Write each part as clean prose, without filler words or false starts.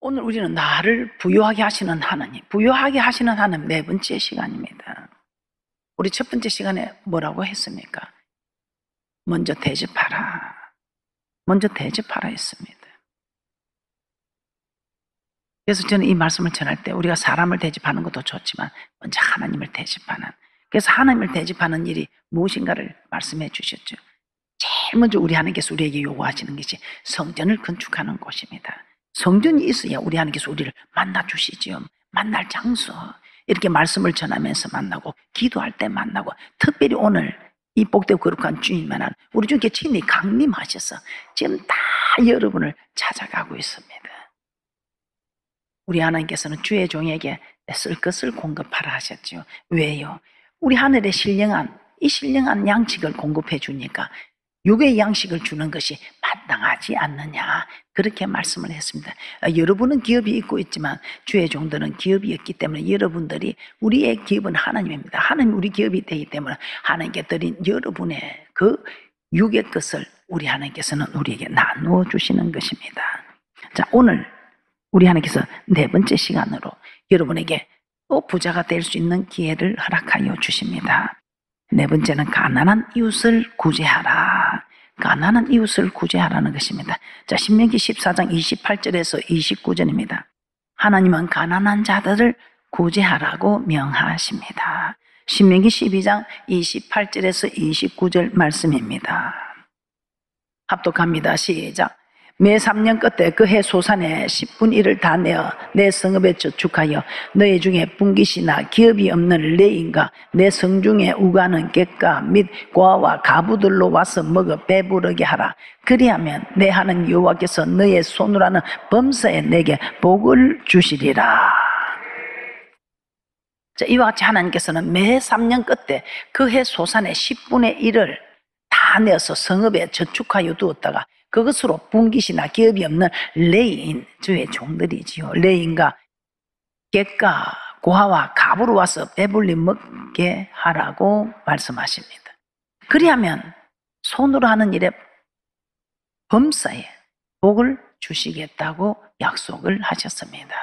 오늘 우리는 나를 부유하게 하시는 하나님, 부유하게 하시는 하나님 네 번째 시간입니다. 우리 첫 번째 시간에 뭐라고 했습니까? 먼저 대접하라. 먼저 대접하라 했습니다. 그래서 저는 이 말씀을 전할 때 우리가 사람을 대접하는 것도 좋지만 먼저 하나님을 대접하는, 그래서 하나님을 대접하는 일이 무엇인가를 말씀해 주셨죠. 제일 먼저 우리 하나님께서 우리에게 요구하시는 것이 성전을 건축하는 곳입니다. 성전이 있어야 우리 하나님께서 우리를 만나 주시지요. 만날 장소, 이렇게 말씀을 전하면서 만나고 기도할 때 만나고, 특별히 오늘 이 복되고 거룩한 주님만한 우리 주께 친히 강림하셔서 지금 다 여러분을 찾아가고 있습니다. 우리 하나님께서는 주의 종에게 쓸 것을 공급하라 하셨죠. 왜요? 우리 하늘에 이 신령한 양식을 공급해 주니까 육의 양식을 주는 것이 마땅하지 않느냐, 그렇게 말씀을 했습니다. 여러분은 기업이 있고 있지만 주의 종들은 기업이 없기 때문에 여러분들이, 우리의 기업은 하나님입니다. 하나님이 우리 기업이 되기 때문에 하나님께 드린 여러분의 그 육의 것을 우리 하나님께서는 우리에게 나누어 주시는 것입니다. 자, 오늘 우리 하나님께서 네 번째 시간으로 여러분에게 또 부자가 될 수 있는 기회를 허락하여 주십니다. 네 번째는 가난한 이웃을 구제하라. 가난한 이웃을 구제하라는 것입니다. 자, 신명기 14장 28절에서 29절입니다. 하나님은 가난한 자들을 구제하라고 명하십니다. 신명기 12장 28절에서 29절 말씀입니다. 합독합니다. 시작. 매 3년 끝에 그 해 소산의 10분의 1을 다 내어 내 성읍에 저축하여 너희 중에 분깃이나 기업이 없는 레인과 내 성중에 우가는 객가 및 고아와 가부들로 와서 먹어 배부르게 하라. 그리하면 내 하나님 여호와께서 너의 손으로 하는 범사에 내게 복을 주시리라. 자, 이와 같이 하나님께서는 매 3년 끝에 그 해 소산의 10분의 1을 다 내어서 성읍에 저축하여 두었다가 그것으로 분깃이나 기업이 없는 레인, 주의 종들이지요. 레인과 객가, 고아와 가부로 와서 배불리 먹게 하라고 말씀하십니다. 그리하면 손으로 하는 일에 범사에 복을 주시겠다고 약속을 하셨습니다.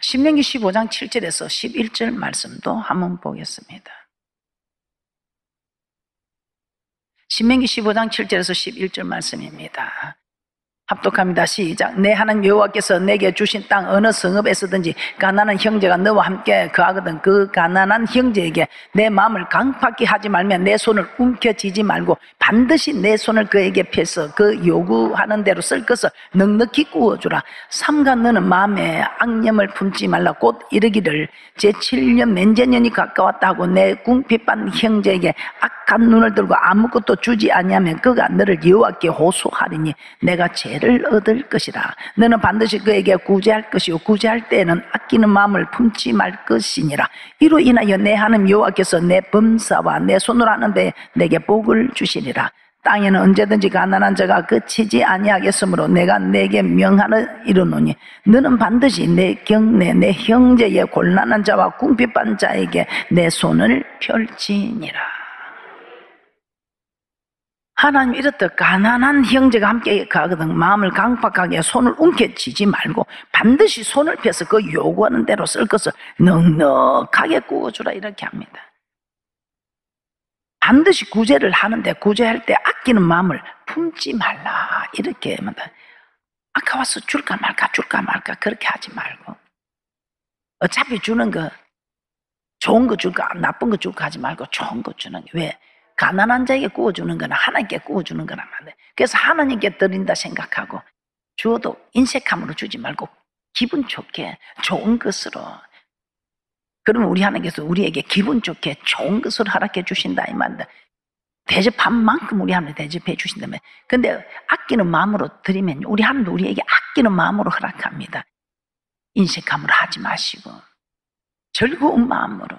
신명기 15장 7절에서 11절 말씀도 한번 보겠습니다. 신명기 15장 7절에서 11절 말씀입니다. 합독합니다. 시작. 내 하나님 여호와께서 내게 주신 땅 어느 성읍에서든지 가난한 형제가 너와 함께 거하거든 그 가난한 형제에게 내 마음을 강팍히 하지 말며 내 손을 움켜쥐지 말고 반드시 내 손을 그에게 펴서 그 요구하는 대로 쓸 것을 넉넉히 구워주라. 삼가 너는 마음에 악념을 품지 말라. 곧 이르기를 제7년 멘제년이 가까웠다 하고 내 궁핍한 형제에게 악한 눈을 들고 아무것도 주지 아니하면 그가 너를 여호와께 호소하리니 내가 죄를 얻을 것이라. 너는 반드시 그에게 구제할 것이요 구제할 때에는 아끼는 마음을 품지 말 것이니라. 이로 인하여 내 하나님 여호와께서 내 범사와 내 손으로 하는 데 내게 복을 주시리라. 땅에는 언제든지 가난한 자가 그치지 아니하겠으므로 내가 내게 명하러 이르노니 너는 반드시 내 경내 내 형제의 곤란한 자와 궁핍한 자에게 내 손을 펼치니라. 하나님 이렇듯 가난한 형제가 함께 가거든 마음을 강팍하게 손을 움켜쥐지 말고 반드시 손을 펴서 그 요구하는 대로 쓸 것을 넉넉하게 구워주라, 이렇게 합니다. 반드시 구제를 하는데 구제할 때 아끼는 마음을 품지 말라, 이렇게 합니다. 아까 와서 줄까 말까 그렇게 하지 말고, 어차피 주는 거 좋은 거 줄까 나쁜 거 줄까 하지 말고 좋은 거 주는 게, 왜? 가난한 자에게 구워주는 거나 하나님께 구워주는 거라면 안 돼. 그래서 하나님께 드린다 생각하고 주어도 인색함으로 주지 말고 기분 좋게 좋은 것으로, 그러면 우리 하나님께서 우리에게 기분 좋게 좋은 것을 허락해 주신다 이 말인데, 대접한 만큼 우리 하나님 대접해 주신다면, 근데 아끼는 마음으로 드리면 우리 하나님도 우리에게 아끼는 마음으로 허락합니다. 인색함으로 하지 마시고 즐거운 마음으로,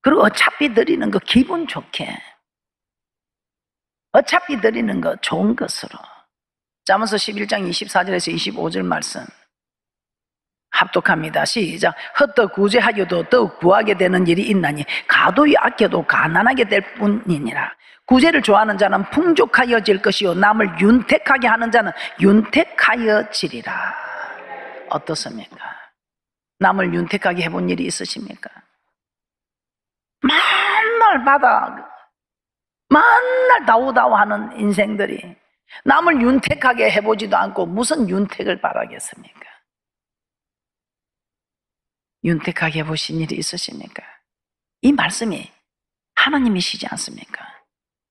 그리고 어차피 드리는 거 기분 좋게, 어차피 드리는 거 좋은 것으로. 잠언서 11장 24절에서 25절 말씀 합독합니다. 시작. 헛되이 구제하여도 더욱 구하게 되는 일이 있나니 가도히 아껴도 가난하게 될 뿐이니라. 구제를 좋아하는 자는 풍족하여질 것이요 남을 윤택하게 하는 자는 윤택하여지리라. 어떻습니까? 남을 윤택하게 해본 일이 있으십니까? 맨날 다우다우 하는 인생들이 남을 윤택하게 해보지도 않고 무슨 윤택을 바라겠습니까? 윤택하게 해보신 일이 있으십니까? 이 말씀이 하나님이시지 않습니까?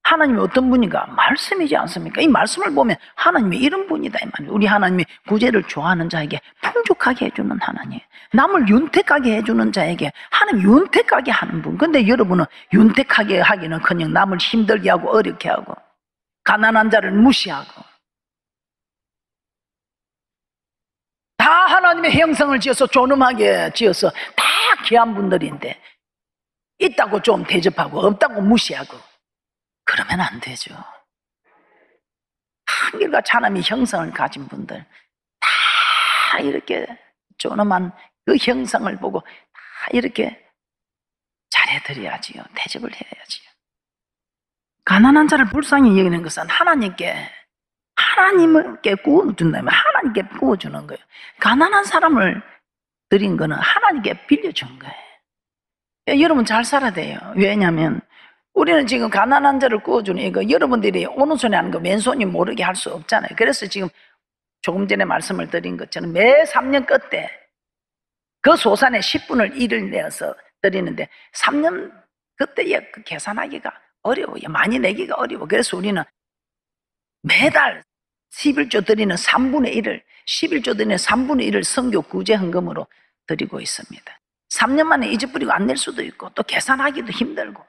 하나님이 어떤 분인가? 말씀이지 않습니까? 이 말씀을 보면 하나님이 이런 분이다 이 말이에요. 우리 하나님이 구제를 좋아하는 자에게 풍족하게 해주는 하나님, 남을 윤택하게 해주는 자에게 하나님 윤택하게 하는 분. 근데 여러분은 윤택하게 하기는커녕 남을 힘들게 하고 어렵게 하고 가난한 자를 무시하고 다 하나님의 형상을 지어서 존엄하게 지어서 다 귀한 분들인데 있다고 좀 대접하고 없다고 무시하고 그러면 안 되죠. 한결같이 하나님의 형상을 가진 분들 다 이렇게 존엄한 그 형상을 보고 다 이렇게 잘해드려야지요. 대접을 해야지요. 가난한 자를 불쌍히 여기는 것은 하나님께 구워준다면 하나님께 구워주는 거예요. 가난한 사람을 드린 거는 하나님께 빌려준 거예요. 여러분 잘 살아야 돼요. 왜냐하면 우리는 지금 가난한 자를 구워주는 이거 여러분들이 오른손에 하는 거 왼손이 모르게 할 수 없잖아요. 그래서 지금 조금 전에 말씀을 드린 것처럼 매 3년 끝에 그 소산의 10분의 1을 내어서 드리는데 3년 그때에 그 계산하기가 어려워요. 많이 내기가 어려워. 그래서 우리는 매달 11조 드리는 3분의 1을 11조 드리는 3분의 1을 선교 구제 헌금으로 드리고 있습니다. 3년 만에 잊어버리고 안 낼 수도 있고 또 계산하기도 힘들고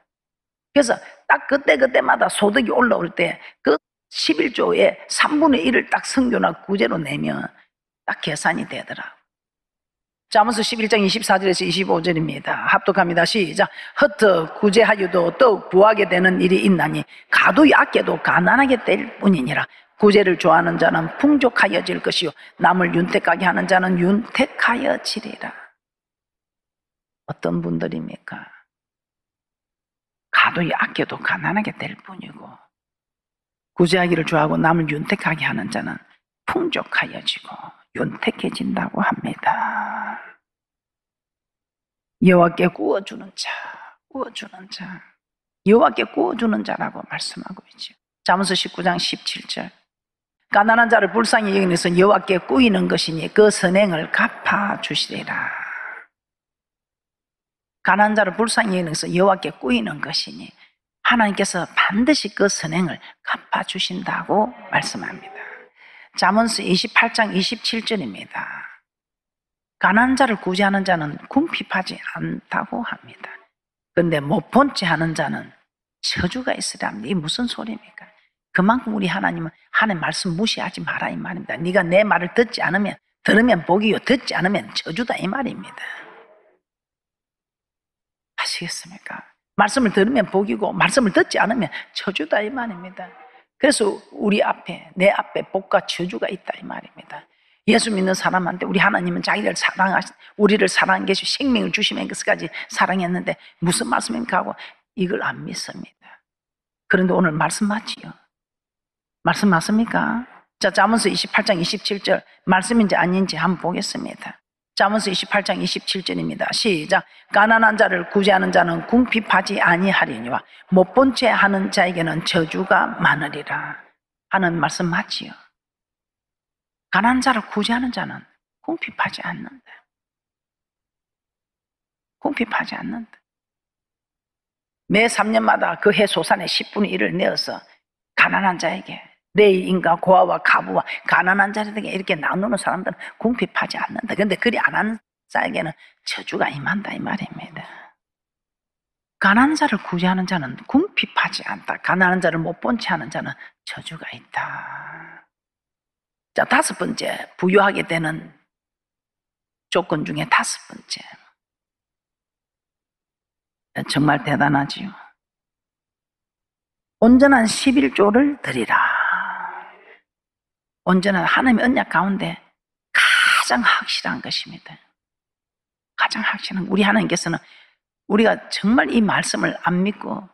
그래서 딱 그때마다 소득이 올라올 때 그 11조의 3분의 1을 딱 선교나 구제로 내면 딱 계산이 되더라고요. 잠언서 11장 24절에서 25절입니다. 합독합니다. 시작. 흩어 구제하여도 더욱 부하게 되는 일이 있나니 가도 약게도 가난하게 될 뿐이니라. 구제를 좋아하는 자는 풍족하여질 것이요 남을 윤택하게 하는 자는 윤택하여지리라. 어떤 분들입니까? 가도 아껴도 가난하게 될 뿐이고 구제하기를 좋아하고 남을 윤택하게 하는 자는 풍족하여지고 윤택해진다고 합니다. 여호와께 구워주는 자, 여호와께 구워주는 자라고 말씀하고 있죠. 잠언서 19장 17절. 가난한 자를 불쌍히 여기는 것은 여호와께 꾸이는 것이니 그 선행을 갚아주시리라. 가난한 자를 불쌍히 여기는 것은 여호와께 꾸이는 것이니 하나님께서 반드시 그 선행을 갚아주신다고 말씀합니다. 잠언서 28장 27절입니다. 가난한 자를 구제하는 자는 궁핍하지 않다고 합니다. 그런데 못 본 채 하는 자는 저주가 있으라 합니다. 이게 무슨 소리입니까? 그만큼 우리 하나님은 하나님 말씀 무시하지 마라 이 말입니다. 네가 내 말을 듣지 않으면 들으면 복이요 듣지 않으면 저주다 이 말입니다. 아시겠습니까? 말씀을 들으면 복이고 말씀을 듣지 않으면 저주다 이 말입니다. 그래서 우리 앞에 내 앞에 복과 저주가 있다 이 말입니다. 예수 믿는 사람한테 우리 하나님은 우리를 사랑한 것이 생명을 주시면서까지 사랑했는데 무슨 말씀입니까 하고 이걸 안 믿습니다. 그런데 오늘 말씀 맞지요? 말씀 맞습니까? 자, 잠언서 28장 27절 말씀인지 아닌지 한번 보겠습니다. 잠언서 28장 27절입니다. 시작. 가난한 자를 구제하는 자는 궁핍하지 아니하리니와 못 본 채 하는 자에게는 저주가 많으리라 하는 말씀 맞지요? 가난한 자를 구제하는 자는 궁핍하지 않는다. 궁핍하지 않는다. 매 3년마다 그 해 소산의 10분의 1을 내어서 가난한 자에게 레위인과 고아와 가부와 가난한 자들에게 이렇게 나누는 사람들은 궁핍하지 않는다. 그런데 그리 안 하는 자에게는 저주가 임한다 이 말입니다. 가난한 자를 구제하는 자는 궁핍하지 않다. 가난한 자를 못 본 채 하는 자는 저주가 있다. 자, 5번째, 부유하게 되는 조건 중에 5번째. 정말 대단하지요. 온전한 11조를 드리라. 온전한 하나님의 언약 가운데 가장 확실한 것입니다. 가장 확실한 우리 하나님께서는 우리가 정말 이 말씀을 안 믿고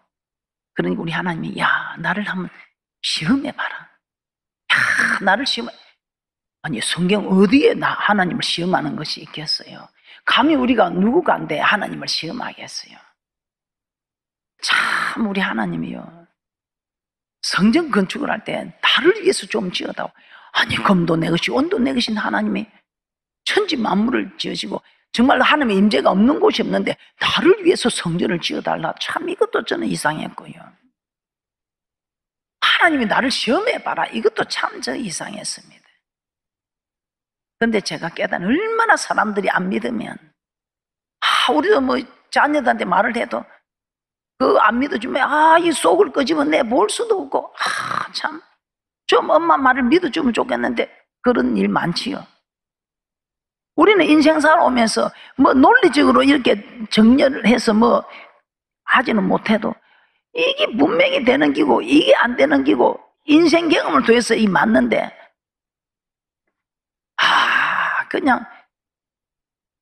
그러니까 우리 하나님이 야 나를 한번 시험해봐라. 야 나를 시험해. 아니 성경 어디에 하나님을 시험하는 것이 있겠어요? 감히 우리가 누구간데 하나님을 시험하겠어요? 참 우리 하나님이요, 성전 건축을 할 때 나를 위해서 좀 지어다오. 아니 금도 내 것이 온도 내 것인 하나님이 천지 만물을 지으시고 정말 하나님의 임재가 없는 곳이 없는데 나를 위해서 성전을 지어달라. 참 이것도 저는 이상했고요. 하나님이 나를 시험해봐라. 이것도 참 저 이상했습니다. 그런데 제가 깨달은, 얼마나 사람들이 안 믿으면, 우리도 뭐 자녀들한테 말을 해도 그 안 믿어주면 이 속을 끄집어내 볼 수도 없고, 참 좀 엄마 말을 믿어주면 좋겠는데 그런 일 많지요. 우리는 인생 살아오면서 뭐 논리적으로 이렇게 정렬을 해서 뭐 하지는 못해도 이게 분명히 되는 기고 이게 안 되는 기고 인생 경험을 통해서 이 맞는데, 그냥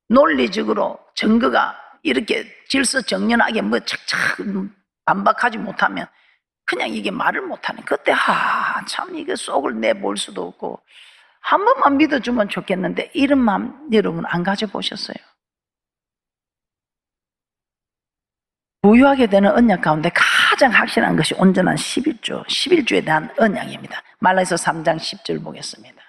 논리적으로 증거가 이렇게 질서정연하게 뭐 착착 반박하지 못하면 그냥 이게 말을 못하네. 그때 참 이게 속을 내볼 수도 없고, 한 번만 믿어주면 좋겠는데 이런 마음 여러분 안 가져보셨어요? 부유하게 되는 언약 가운데 가장 확실한 것이 온전한 11주에 대한 언약입니다. 말라기서 3장 10절 보겠습니다.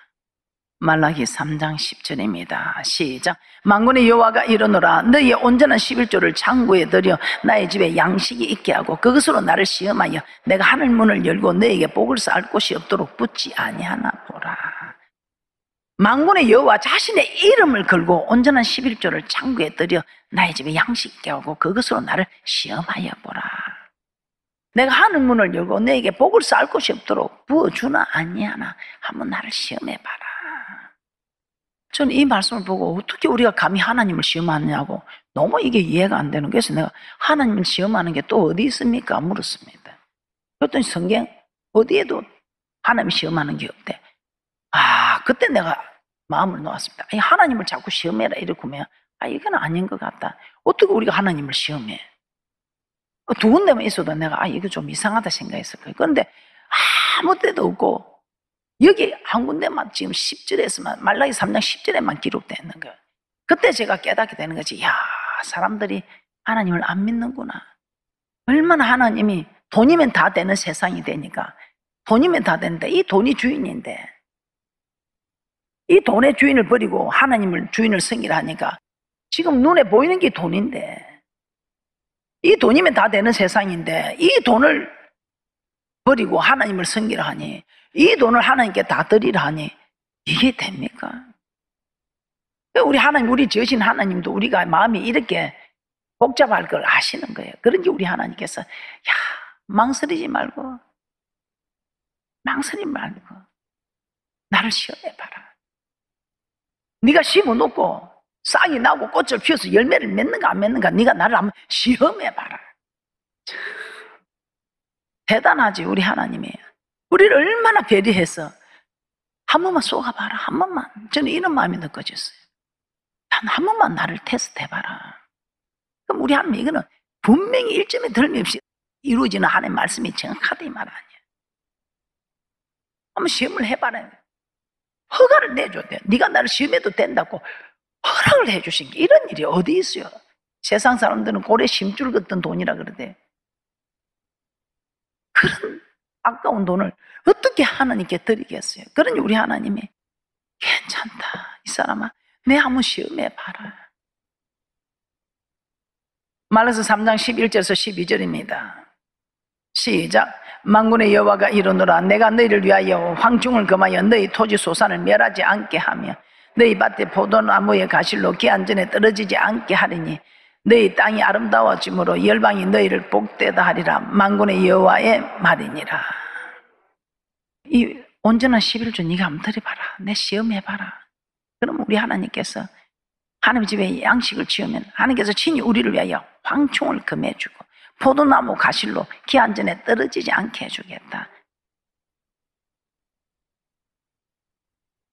말라기 3장 10절입니다. 시작. 만군의 여호와가 이르노라, 너희의 온전한 11조를 창고에 들여 나의 집에 양식이 있게 하고 그것으로 나를 시험하여 내가 하늘 문을 열고 너희에게 복을 쌓을 곳이 없도록 붙지 아니하나 보라. 만군의 여호와 자신의 이름을 걸고 온전한 11조를 창고에 들여 나의 집에 양식 있게 하고 그것으로 나를 시험하여 보라. 내가 하늘 문을 열고 너에게 복을 쌓을 곳이 없도록 부어주나 아니하나 한번 나를 시험해봐라. 저는 이 말씀을 보고 어떻게 우리가 감히 하나님을 시험하느냐고 너무 이게 이해가 안 되는 거예요. 그래서 내가 하나님을 시험하는 게 또 어디 있습니까? 물었습니다. 그랬더니 성경 어디에도 하나님을 시험하는 게 없대. 그때 내가 마음을 놓았습니다. 하나님을 자꾸 시험해라 이렇게 하면 이건 아닌 것 같다. 어떻게 우리가 하나님을 시험해? 두 군데만 있어도 내가 이거 좀 이상하다 생각했을 거예요. 그런데 아무 데도 없고 여기 한 군데만 지금 10절에서만, 말라기 3장 10절에만 기록되어 있는 거예요. 그때 제가 깨닫게 되는 거지. 사람들이 하나님을 안 믿는구나. 얼마나 하나님이 돈이면 다 되는 세상이 되니까, 돈이면 다 되는데 이 돈이 주인인데 이 돈의 주인을 버리고 하나님을 주인을 섬기라 하니까 지금 눈에 보이는 게 돈인데, 이 돈이면 다 되는 세상인데 이 돈을 버리고 하나님을 섬기라 하니, 이 돈을 하나님께 다 드리라 하니 이게 됩니까? 우리 하나님, 우리 지으신 하나님도 우리가 마음이 이렇게 복잡할 걸 아시는 거예요. 그러니 우리 하나님께서 망설이지 말고 나를 시험해봐라. 네가 심어놓고 싹이 나고 꽃을 피워서 열매를 맺는가 안 맺는가 네가 나를 한번 시험해봐라. 대단하지 우리 하나님이. 우리를 얼마나 배려해서 한 번만 쏘가봐라. 한 번만. 저는 이런 마음이 느껴졌어요. 단 한 번만 나를 테스트해봐라. 그럼 우리 하나님, 이거는 분명히 일점에 덜림없이 이루어지는 하나님의 말씀이 정확하다 이 말 아니에요. 한번 시험을 해봐라. 허가를 내줘야 돼. 네가 나를 시험해도 된다고 허락을 해주신 게 이런 일이 어디 있어요? 세상 사람들은 고래 심줄 긋던 돈이라 그러대. 그런 아까운 돈을 어떻게 하나님께 드리겠어요? 그러니 우리 하나님이 괜찮다. 이 사람아, 내 한번 시험해봐라. 말라기서 3장 11절에서 12절입니다. 시작. 만군의 여호와가 이르노라, 내가 너희를 위하여 황충을 금하여 너희 토지 소산을 멸하지 않게 하며 너희 밭에 포도나무의 가실로 기한전에 떨어지지 않게 하리니 너희 땅이 아름다워짐으로 열방이 너희를 복되다 하리라. 만군의 여호와의 말이니라. 이 온전한 11조 네가 한번 드려봐라. 내 시험해봐라. 그럼 우리 하나님께서 하나님 집에 양식을 지으면 하나님께서 친히 우리를 위하여 황충을 금해주고 포도나무 가실로 기한전에 떨어지지 않게 해주겠다.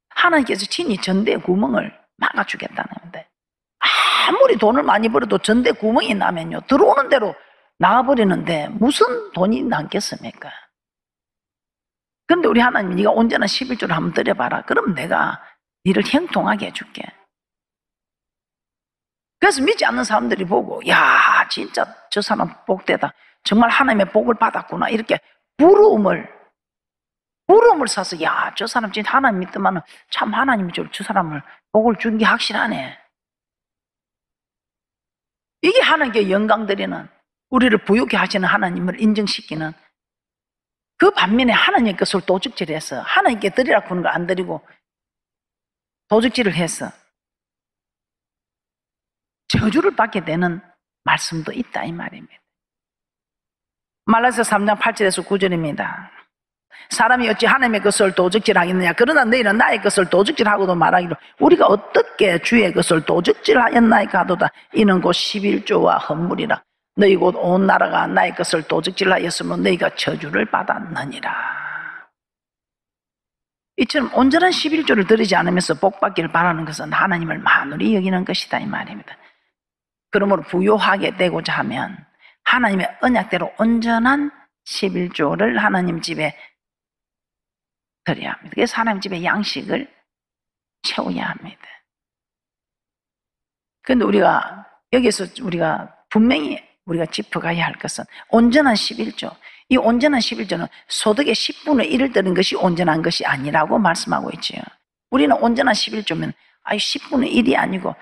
하나님께서 친히 전대 구멍을 막아주겠다는 건데, 아무리 돈을 많이 벌어도 전대 구멍이 나면요 들어오는 대로 나와버리는데 무슨 돈이 남겠습니까? 그런데 우리 하나님, 네가 온전한 11조를 한번 드려봐라. 그럼 내가 니를 형통하게 해줄게. 그래서 믿지 않는 사람들이 보고, 야, 진짜 저 사람 복되다. 정말 하나님의 복을 받았구나. 이렇게 부러움을 사서, 야, 저 사람 진짜 하나님 믿더만 참 하나님이 저 사람을 복을 준 게 확실하네. 이게 하나님께 영광 드리는, 우리를 부유케 하시는 하나님을 인정시키는, 그 반면에 하나님의 것을 도적질해서 하나님께 드리라고 하는 걸 안 드리고 도적질을 해서 저주를 받게 되는 말씀도 있다 이 말입니다. 말라기서 3장 8절에서 9절입니다. 사람이 어찌 하나님의 것을 도적질하겠느냐. 그러나 너희는 나의 것을 도적질하고도 말하기로 우리가 어떻게 주의 것을 도적질하였나이까 하도다. 이는 곧 11조와 헌물이라. 너희 곧 온 나라가 나의 것을 도적질하였으므로 너희가 저주를 받았느니라. 이처럼 온전한 11조를 드리지 않으면서 복받기를 바라는 것은 하나님을 만홀히 여기는 것이다 이 말입니다. 그러므로 부요하게 되고자 하면 하나님의 언약대로 온전한 11조를 하나님 집에 드려야 합니다. 그래서 하나님 집에 양식을 채워야 합니다. 그런데 우리가 여기서 우리가 분명히 우리가 짚어가야 할 것은 온전한 11조. 이 온전한 11조는 소득의 10분의 1을 드는 것이 온전한 것이 아니라고 말씀하고 있지요. 우리는 온전한 11조면 10분의 1이 아니고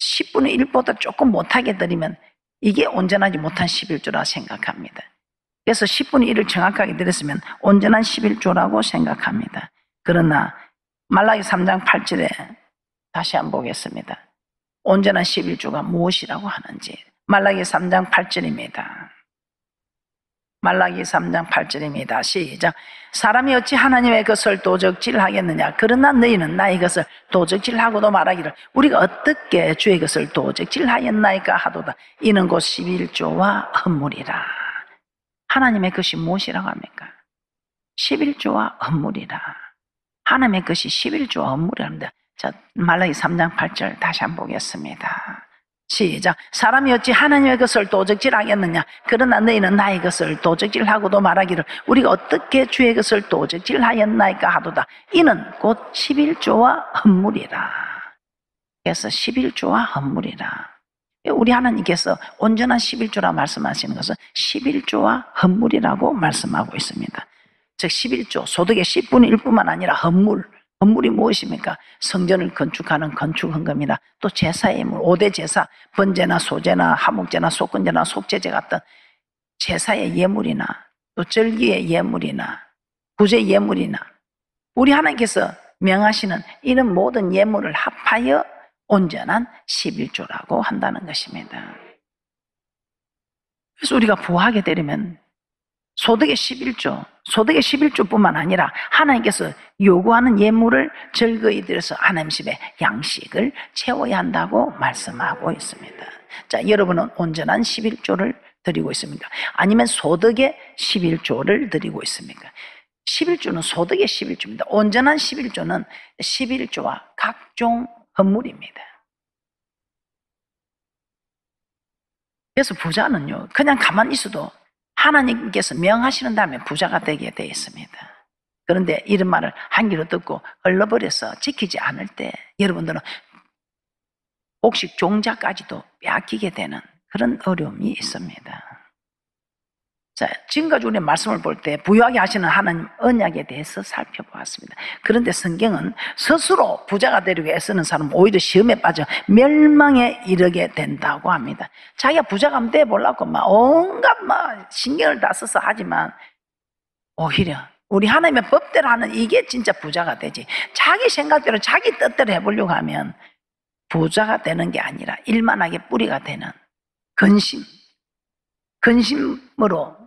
10분의 1보다 조금 못하게 드리면 이게 온전하지 못한 11조라 생각합니다. 그래서 10분의 1을 정확하게 드렸으면 온전한 11조라고 생각합니다. 그러나 말라기 3장 8절에 다시 한번 보겠습니다. 온전한 11조가 무엇이라고 하는지. 말라기 3장 8절입니다. 말라기 3장 8절입니다. 시작. 사람이 어찌 하나님의 것을 도적질하겠느냐. 그러나 너희는 나의 것을 도적질하고도 말하기를 우리가 어떻게 주의 것을 도적질하였나이까 하도다. 이는 곧 11조와 헌물이라. 하나님의 것이 무엇이라고 합니까? 11조와 헌물이라. 하나님의 것이 11조와 헌물이랍니다. 자, 말라기 3장 8절 다시 한번 보겠습니다. 시작. 사람이 어찌 하나님의 것을 도적질하겠느냐. 그러나 너희는 나의 것을 도적질하고도 말하기를 우리가 어떻게 주의 것을 도적질하였나이까 하도다. 이는 곧 11조와 헌물이라. 그래서 11조와 헌물이라. 우리 하나님께서 온전한 11조라 말씀하시는 것은 11조와 헌물이라고 말씀하고 있습니다. 즉 11조, 소득의 10분의 1뿐만 아니라 헌물. 헌물이 무엇입니까? 성전을 건축하는 건축헌금이나 또 제사의 예물, 5대 제사, 번제나 소제나 하목제나 속건제나 속제제 같은 제사의 예물이나 또 절기의 예물이나 구제 예물이나 우리 하나님께서 명하시는 이런 모든 예물을 합하여 온전한 11조라고 한다는 것입니다. 그래서 우리가 부하게 되려면 소득의 11조, 소득의 11조뿐만 아니라 하나님께서 요구하는 예물을 절거히 들여서 하나님 집에 양식을 채워야 한다고 말씀하고 있습니다. 자, 여러분은 온전한 11조를 드리고 있습니까? 아니면 소득의 11조를 드리고 있습니까? 11조는 소득의 11조입니다. 온전한 11조는 11조와 각종 헌물입니다. 그래서 부자는요, 그냥 가만히 있어도 하나님께서 명하시는 다음에 부자가 되게 되어 있습니다. 그런데 이런 말을 한 귀로 듣고 흘러버려서 지키지 않을 때 여러분들은 복식 종자까지도 빼앗기게 되는 그런 어려움이 있습니다. 자, 지금까지 우리 말씀을 볼 때 부유하게 하시는 하나님 언약에 대해서 살펴보았습니다. 그런데 성경은 스스로 부자가 되려고 애쓰는 사람은 오히려 시험에 빠져 멸망에 이르게 된다고 합니다. 자기가 부자가 한번 돼보려고 막 온갖 신경을 다 써서 하지만 오히려 우리 하나님의 법대로 하는 이게 진짜 부자가 되지. 자기 생각대로 자기 뜻대로 해보려고 하면 부자가 되는 게 아니라 일만하게 뿌리가 되는 근심으로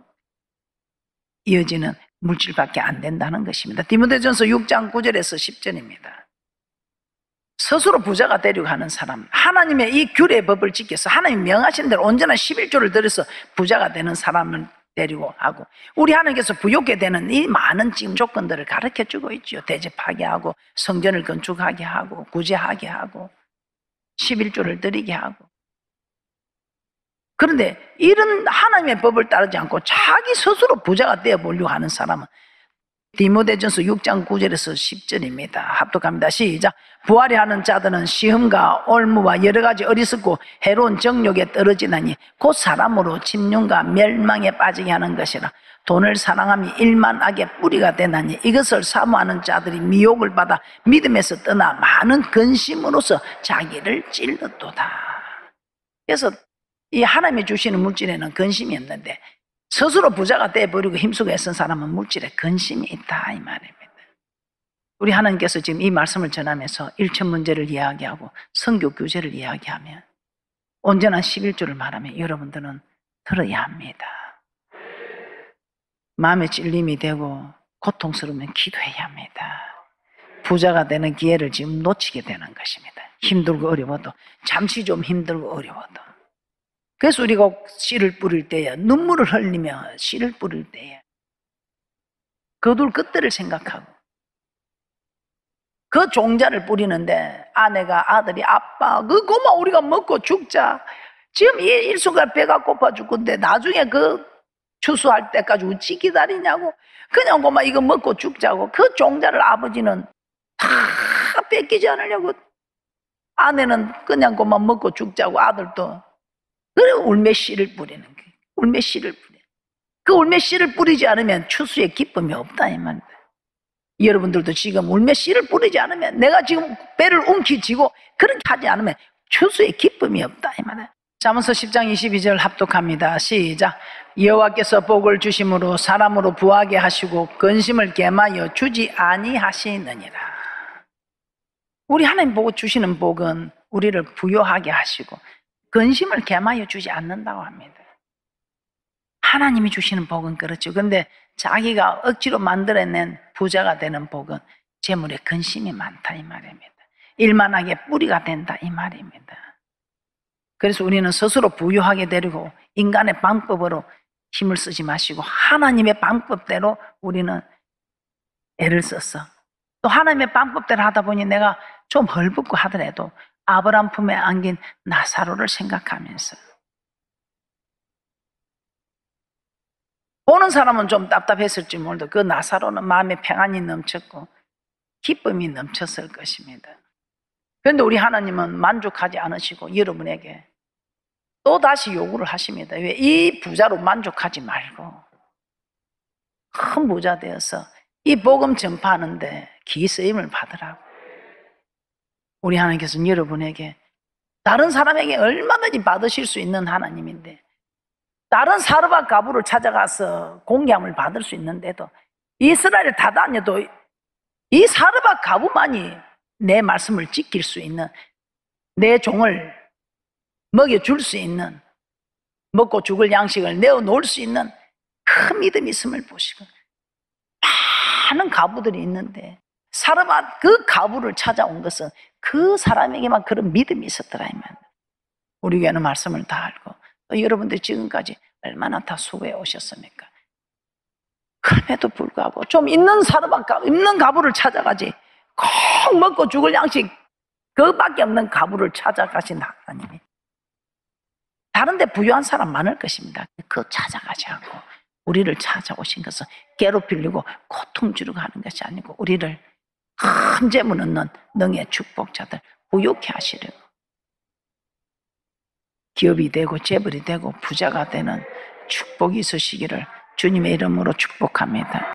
이어지는 물질밖에 안 된다는 것입니다. 디모데전서 6장 9절에서 10절입니다. 스스로 부자가 되려고 하는 사람, 하나님의 이 규례의 법을 지켜서 하나님 명하신 대로 온전한 11조를 들여서 부자가 되는 사람을 데리고 하고, 우리 하나님께서 부욕게 되는 이 많은 지금 조건들을 가르쳐 주고 있죠. 대접하게 하고, 성전을 건축하게 하고, 구제하게 하고, 11조를 드리게 하고. 그런데 이런 하나님의 법을 따르지 않고 자기 스스로 부자가 되어보려고 하는 사람은 디모데전서 6장 9절에서 10절입니다. 합독합니다. 시작. 부활이 하는 자들은 시험과 올무와 여러 가지 어리석고 해로운 정욕에 떨어지나니 곧 사람으로 침륜과 멸망에 빠지게 하는 것이라. 돈을 사랑함이 일만 악의 뿌리가 되나니 이것을 사모하는 자들이 미혹을 받아 믿음에서 떠나 많은 근심으로서 자기를 찔렀도다. 그래서 이 하나님이 주시는 물질에는 근심이 없는데 스스로 부자가 돼버리고 힘쓰고 애쓴 사람은 물질에 근심이 있다 이 말입니다. 우리 하나님께서 지금 이 말씀을 전하면서 일천 문제를 이야기하고 성교 규제를 이야기하면 온전한 11조를 말하면 여러분들은 들어야 합니다. 마음에 찔림이 되고 고통스러우면 기도해야 합니다. 부자가 되는 기회를 지금 놓치게 되는 것입니다. 힘들고 어려워도, 잠시 좀 힘들고 어려워도. 그래서 우리가 씨를 뿌릴 때에 눈물을 흘리며 씨를 뿌릴 때에 거둘 끝들을 생각하고 그 종자를 뿌리는데 아내가 아들이 아빠 그 고마 우리가 먹고 죽자. 지금 이 일순간 배가 고파 죽건데 나중에 그 추수할 때까지 어찌 기다리냐고. 그냥 고마 이거 먹고 죽자고. 그 종자를 아버지는 다 뺏기지 않으려고. 아내는 그냥 고마 먹고 죽자고. 아들도 그래 울매씨를 뿌리는 거예요. 울매씨를 뿌려. 그 울매씨를 뿌리지 않으면 추수에 기쁨이 없다 이 말입니다. 여러분들도 지금 울매씨를 뿌리지 않으면 내가 지금 배를 움켜쥐고 그렇게 하지 않으면 추수에 기쁨이 없다 이 말이에요. 잠언서 10장 22절 합독합니다. 시작. 여호와께서 복을 주심으로 사람으로 부하게 하시고 근심을 gem하여 주지 아니하시느니라. 우리 하나님 보고 주시는 복은 우리를 부요하게 하시고 근심을 gem하여 주지 않는다고 합니다. 하나님이 주시는 복은 그렇죠. 근데 자기가 억지로 만들어낸 부자가 되는 복은 재물에 근심이 많다 이 말입니다. 일만하게 뿌리가 된다 이 말입니다. 그래서 우리는 스스로 부유하게 되려고 인간의 방법으로 힘을 쓰지 마시고 하나님의 방법대로 우리는 애를 썼어. 또 하나님의 방법대로 하다 보니 내가 좀 헐벗고 하더라도 아브라함 품에 안긴 나사로를 생각하면서 보는 사람은 좀 답답했을지 몰라도 그 나사로는 마음에 평안이 넘쳤고 기쁨이 넘쳤을 것입니다. 그런데 우리 하나님은 만족하지 않으시고 여러분에게 또 다시 요구를 하십니다. 왜? 이 부자로 만족하지 말고 큰 부자 되어서 이 복음 전파하는데 기쓰임을 받으라고. 우리 하나님께서는 여러분에게 다른 사람에게 얼마든지 받으실 수 있는 하나님인데 다른 사르밧 가부를 찾아가서 공개함을 받을 수 있는데도 이스라엘 다 다녀도 이 사르밧 가부만이 내 말씀을 지킬 수 있는 내 종을 먹여줄 수 있는 먹고 죽을 양식을 내어놓을 수 있는 큰 믿음이 있음을 보시고 많은 가부들이 있는데 사르밧 그 가부를 찾아온 것은 그 사람에게만 그런 믿음이 있었더라 이 말. 우리 교회는 말씀을 다 알고 또 여러분들 지금까지 얼마나 다 수고해 오셨습니까? 그럼에도 불구하고 좀 있는 사르밧 가부, 있는 가부를 찾아가지 꼭 먹고 죽을 양식 그밖에 없는 가부를 찾아가신 하나님이 다른 데 부유한 사람 많을 것입니다. 그거 찾아가지 않고 우리를 찾아오신 것은 괴롭히려고 고통 주려고 하는 것이 아니고 우리를 큰 재물 얻는 능의 축복자들 부유케 하시려고 기업이 되고 재벌이 되고 부자가 되는 축복이 있으시기를 주님의 이름으로 축복합니다.